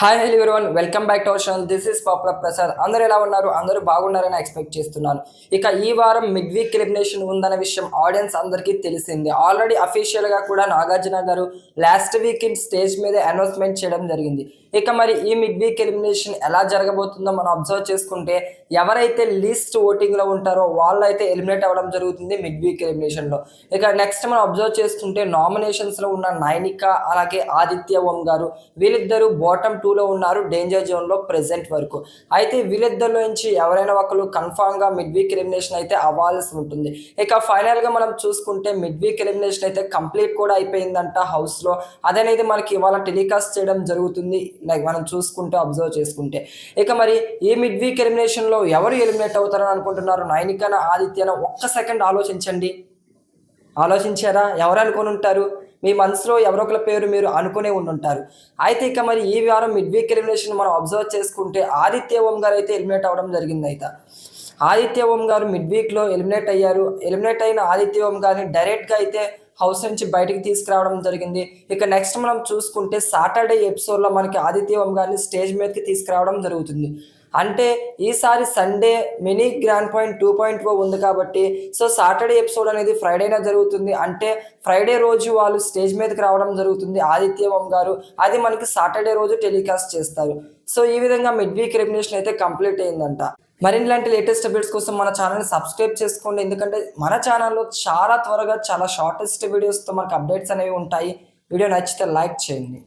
Hi hello everyone, welcome back to our channel. This is popular Prasad. అందరూ ఎలా ఉన్నారు? అందరూ బాగున్నారని ఎక్స్పెక్ట్ చేస్తున్నాను. ఇక ఈ వారం మిడ్ వీక్ ఎలిమినేషన్ ఉందన్న విషయం ఆడియన్స్ అందరికీ తెలిసిందే. ఆల్రెడీ అఫీషియల్గా కూడా నాగార్జున గారు లాస్ట్ వీక్ ఇన్ స్టేజ్ మీద అనౌన్స్మెంట్ చేయడం జరిగింది. ఇక మరి ఈ మిడ్ వీక్ ఎలిమినేషన్ ఎలా జరగబోతుందో మనం అబ్జర్వ్ చేసుకుంటే ఎవరైతే లీస్ట్ ఓటింగ్లో ఉంటారో వాళ్ళైతే ఎలిమినేట్ అవ్వడం జరుగుతుంది మిడ్ వీక్ ఎలిమినేషన్లో. ఇక నెక్స్ట్ మనం అబ్జర్వ్ చేసుకుంటే నామినేషన్స్లో ఉన్న నైనిక అలాగే ఆదిత్య ఓం గారు వీళ్ళిద్దరూ బాటమ్ 2లో ఉన్నారు డేంజర్ జోన్లో ప్రెసెంట్ వరకు. అయితే వీళ్ళిద్దరిలో నుంచి ఎవరైనా ఒకరు కన్ఫామ్గా మిడ్ వీక్ ఎలిమినేషన్ అయితే అవ్వాల్సి ఉంటుంది. ఇక ఫైనల్గా మనం చూసుకుంటే మిడ్ వీక్ ఎలిమినేషన్ అయితే కంప్లీట్ కూడా అయిపోయిందంట హౌస్లో. అదనేది మనకి ఇవాళ టెలికాస్ట్ చేయడం జరుగుతుంది. లైక్ మనం చూసుకుంటే అబ్జర్వ్ చేసుకుంటే ఇక మరి ఈ మిడ్ వీక్ ఎలిమినేషన్లో ఎవరు ఎలిమినేట్ అవుతారని అనుకుంటున్నారు? నైనికన ఆదిత్యన? ఒక్క సెకండ్ ఆలోచించండి. ఆలోచించారా? ఎవరు అనుకుని ఉంటారు? మీ మనసులో ఎవరో ఒకరి పేరు మీరు అనుకునే ఉండుంటారు. అయితే ఇక మరి ఈ వారం మిడ్ వీక్ ఎలిమినేషన్ మనం అబ్జర్వ్ చేసుకుంటే ఆదిత్య ఓం గారు అయితే ఎలిమినేట్ అవ్వడం జరిగింది. అయితే ఆదిత్య ఓం గారు మిడ్ వీక్లో ఎలిమినేట్ అయ్యారు. ఎలిమినేట్ అయిన ఆదిత్య ఓం గారిని డైరెక్ట్గా అయితే హౌస్ నుంచి బయటికి తీసుకురావడం జరిగింది. ఇక నెక్స్ట్ మనం చూసుకుంటే సాటర్డే ఎపిసోడ్లో మనకి ఆదిత్య ఓం గారిని స్టేజ్ మీదకి తీసుకురావడం జరుగుతుంది. అంటే ఈసారి సండే మినీ గ్రాండ్ పాయింట్ 2.0 ఉంది కాబట్టి సో సాటర్డే ఎపిసోడ్ అనేది ఫ్రైడేనే జరుగుతుంది. అంటే ఫ్రైడే రోజు వాళ్ళు స్టేజ్ మీదకి రావడం జరుగుతుంది ఆదిత్య ఓం గారు. అది మనకి సాటర్డే రోజు టెలికాస్ట్ చేస్తారు. సో ఈ విధంగా మిడ్ వీక్ ఎలిమినేషన్ అయితే కంప్లీట్ అయిందంట. మరిన్ని లాంటి లేటెస్ట్ అప్డేట్స్ కోసం మన ఛానల్ని సబ్స్క్రైబ్ చేసుకోండి. ఎందుకంటే మన ఛానల్లో చాలా త్వరగా చాలా షార్టెస్ట్ వీడియోస్తో మనకు అప్డేట్స్ అనేవి ఉంటాయి. వీడియో నచ్చితే లైక్ చేయండి.